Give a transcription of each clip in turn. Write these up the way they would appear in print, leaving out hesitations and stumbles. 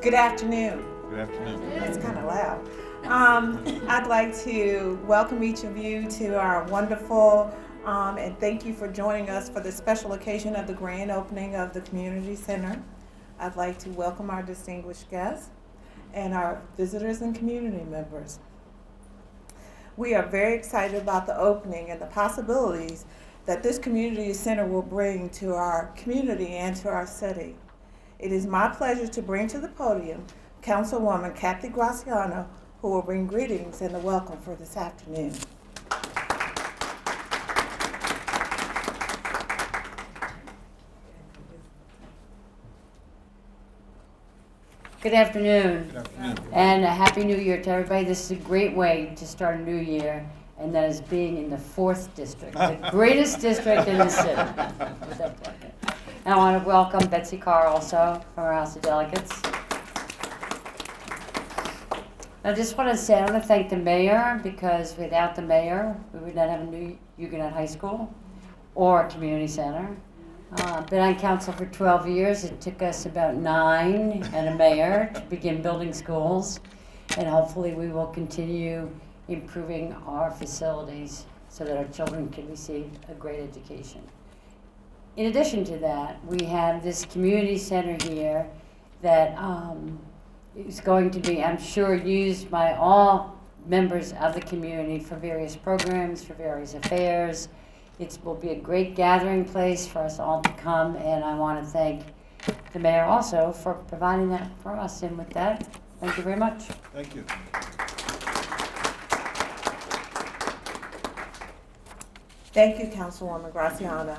Good afternoon. Good afternoon. That's kind of loud. I'd like to welcome each of you to our wonderful and thank you for joining us for the special occasion of the grand opening of the Community Center. I'd like to welcome our distinguished guests and our visitors and community members. We are very excited about the opening and the possibilities that this community center will bring to our community and to our city. It is my pleasure to bring to the podium Councilwoman Kathy Graziano, who will bring greetings and a welcome for this afternoon. Good afternoon. Good afternoon. And a Happy New Year to everybody. This is a great way to start a new year, and that is being in the 4th district, the greatest district in the city. And I want to welcome Betsy Carr also from our House of Delegates. I just want to say, I want to thank the mayor, because without the mayor, we would not have a new Huguenot High School or a community center. Been on council for 12 years. It took us about 9 and a mayor to begin building schools. And hopefully we will continue improving our facilities so that our children can receive a great education. In addition to that, we have this community center here that is going to be, I'm sure, used by all members of the community for various programs, for various affairs. It will be a great gathering place for us all to come, and I want to thank the mayor also for providing that for us. And with that, thank you very much. Thank you. Thank you, Councilwoman Graziano.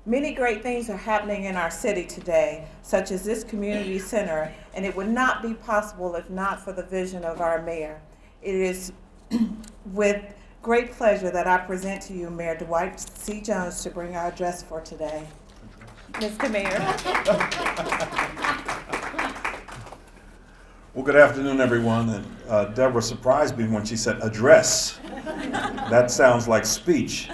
Many great things are happening in our city today, such as this community center, and it would not be possible if not for the vision of our mayor. It is with great pleasure that I present to you Mayor Dwight C. Jones to bring our address for today. Mr. Mayor. Well, good afternoon, everyone. And Deborah surprised me when she said address. That sounds like speech.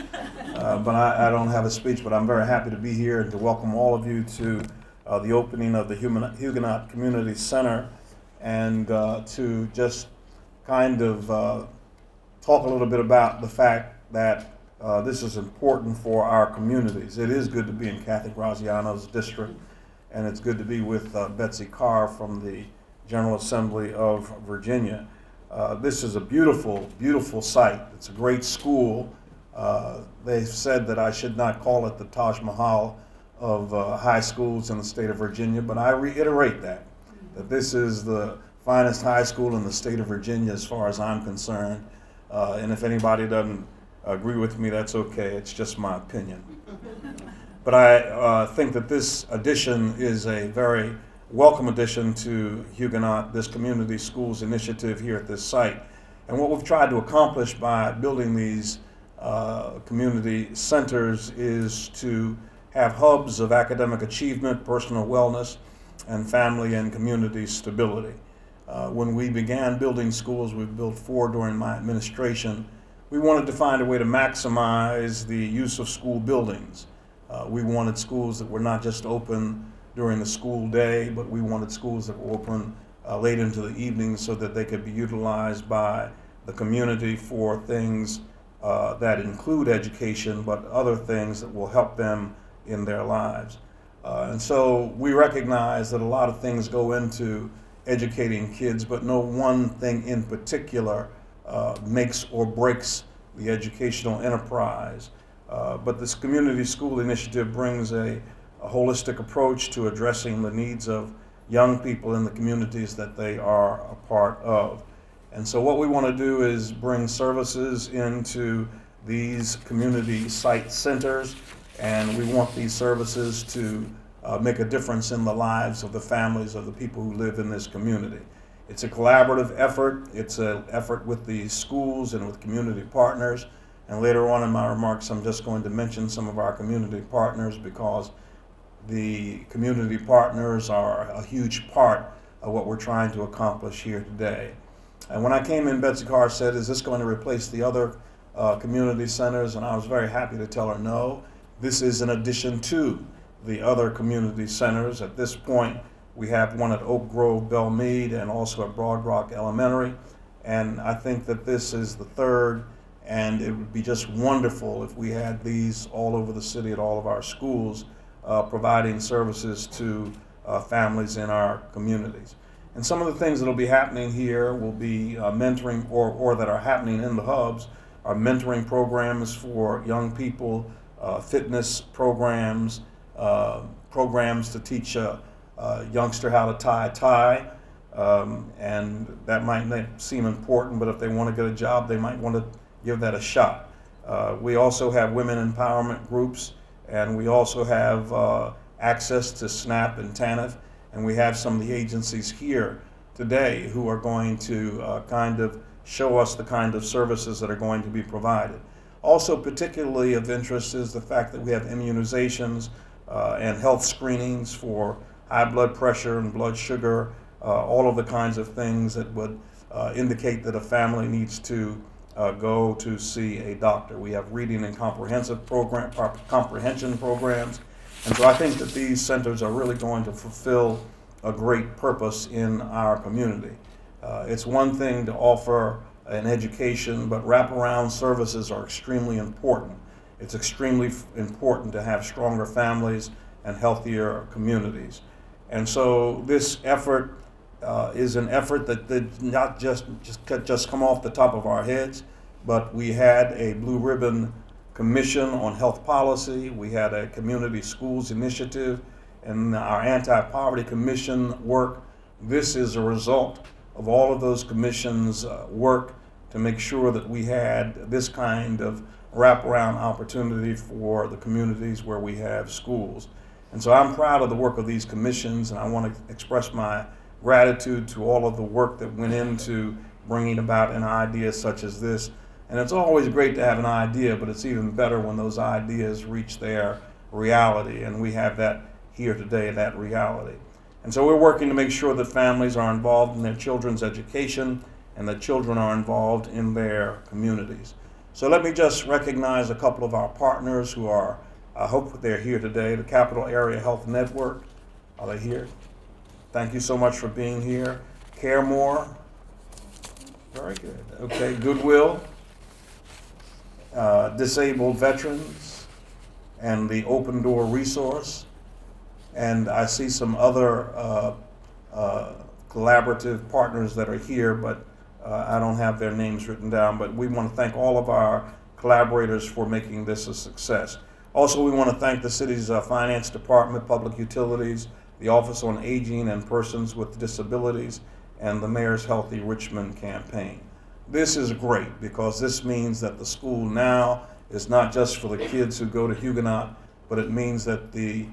But I don't have a speech, but I'm very happy to be here and to welcome all of you to the opening of the Huguenot Community Center, and to just kind of talk a little bit about the fact that this is important for our communities. It is good to be in Kathy Graziano's district, and it's good to be with Betsy Carr from the General Assembly of Virginia. This is a beautiful, beautiful site. It's a great school. They've said that I should not call it the Taj Mahal of high schools in the state of Virginia, but I reiterate that this is the finest high school in the state of Virginia as far as I'm concerned. And if anybody doesn't agree with me, that's okay. It's just my opinion. But I think that this addition is a very welcome addition to Huguenot, this community schools initiative here at this site. And what we've tried to accomplish by building these community centers is to have hubs of academic achievement, personal wellness, and family and community stability. When we began building schools, we built 4 during my administration, we wanted to find a way to maximize the use of school buildings. We wanted schools that were not just open during the school day, but we wanted schools that were open late into the evening so that they could be utilized by the community for things that include education, but other things that will help them in their lives. And so we recognize that a lot of things go into educating kids, but no one thing in particular makes or breaks the educational enterprise. But this community school initiative brings a holistic approach to addressing the needs of young people in the communities that they are a part of. And so what we want to do is bring services into these community site centers, and we want these services to make a difference in the lives of the families of the people who live in this community. It's a collaborative effort. It's an effort with the schools and with community partners. And later on in my remarks, I'm just going to mention some of our community partners, because the community partners are a huge part of what we're trying to accomplish here today. And when I came in, Betsy Carr said, is this going to replace the other community centers? And I was very happy to tell her no. This is in addition to the other community centers. At this point, We have one at Oak Grove, Belmead, and also at Broad Rock Elementary. And I think that this is the third, and it would be just wonderful if we had these all over the city at all of our schools, providing services to families in our communities. And some of the things that will be happening here will be mentoring, or that are happening in the hubs, are mentoring programs for young people, fitness programs, programs to teach a youngster how to tie a tie. And that might not seem important, but if they want to get a job, they might want to give that a shot. We also have women empowerment groups, and we also have access to SNAP and TANF, and we have some of the agencies here today who are going to kind of show us the kind of services that are going to be provided. Also particularly of interest is the fact that we have immunizations and health screenings for high blood pressure and blood sugar, all of the kinds of things that would indicate that a family needs to go to see a doctor. We have reading and comprehension programs, and so I think that these centers are really going to fulfill a great purpose in our community. It's one thing to offer an education, but wraparound services are extremely important. It's extremely important to have stronger families and healthier communities. And so this effort is an effort that did not just come off the top of our heads, but we had a Blue Ribbon Commission on Health Policy, we had a Community Schools Initiative, and our Anti-Poverty Commission work. This is a result of all of those commissions' work to make sure that we had this kind of wraparound opportunity for the communities where we have schools. And so I'm proud of the work of these commissions, and I want to express my gratitude to all of the work that went into bringing about an idea such as this. And it's always great to have an idea, but it's even better when those ideas reach their reality, and we have that here today, that reality. And so we're working to make sure that families are involved in their children's education and that children are involved in their communities. So let me just recognize a couple of our partners who are, I hope they're here today. The Capital Area Health Network, are they here? Thank you so much for being here. CareMore, very good. Okay, Goodwill, Disabled Veterans, and the Open Door Resource. And I see some other collaborative partners that are here, but I don't have their names written down. But we want to thank all of our collaborators for making this a success. Also, we want to thank the city's finance department, public utilities, the Office on Aging and Persons with Disabilities, and the Mayor's Healthy Richmond campaign. This is great because this means that the school now is not just for the kids who go to Huguenot, but it means that the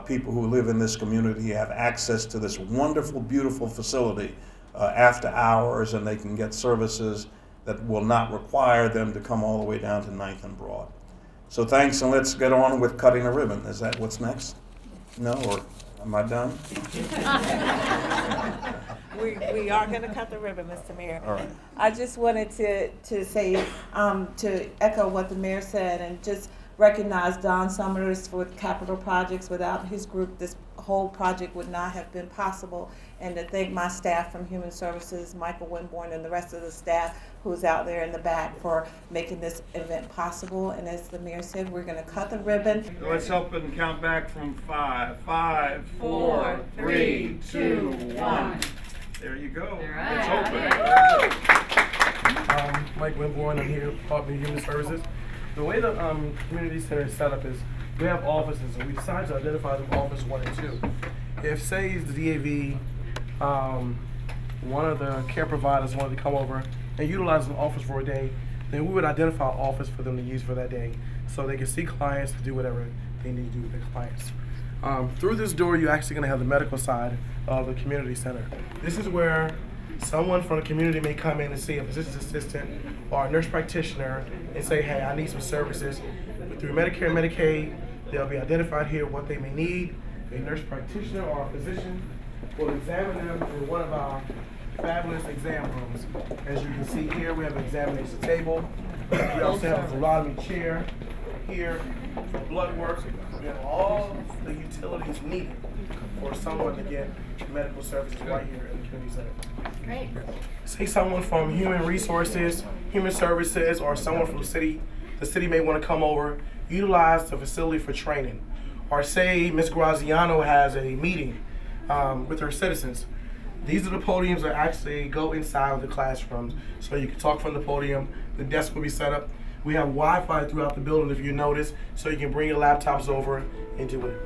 people who live in this community have access to this wonderful, beautiful facility after hours, and they can get services that will not require them to come all the way down to 9th and Broad. So thanks, and let's get on with cutting a ribbon. Is that what's next? No, or am I done? We are going to cut the ribbon, Mr. Mayor. All right. I just wanted to say, to echo what the mayor said, and just recognize Don Summers with Capital Projects. Without his group, this whole project would not have been possible. And to thank my staff from Human Services, Michael Winborn, and the rest of the staff who's out there in the back for making this event possible. And as the mayor said, we're going to cut the ribbon. Let's help and count back from 5. 5, 4, 3, 2, 1. There you go. It's open. Mike Winborn, I'm here, Department of Human Services. The way the community center is set up is we have offices, and we decided to identify them office 1 and 2. If, say, the DAV, one of the care providers wanted to come over and utilize an office for a day, then we would identify an office for them to use for that day so they can see clients to do whatever they need to do with their clients. Through this door, you're actually going to have the medical side of the community center. This is where someone from the community may come in and see a physician's assistant or a nurse practitioner and say, hey, I need some services. Through Medicare and Medicaid, they'll be identified here what they may need. A nurse practitioner or a physician will examine them in one of our fabulous exam rooms. As you can see here, we have an examination table. We also have a phlebotomy chair here. for blood work. We have all the utilities needed for someone to get medical services right here in the community center. Great. Say someone from human resources, human services, or someone from the city may want to come over, utilize the facility for training. Or say Ms. Graziano has a meeting with her citizens. These are the podiums that actually go inside of the classrooms. So you can talk from the podium, the desk will be set up. We have Wi-Fi throughout the building if you notice, so you can bring your laptops over and do it.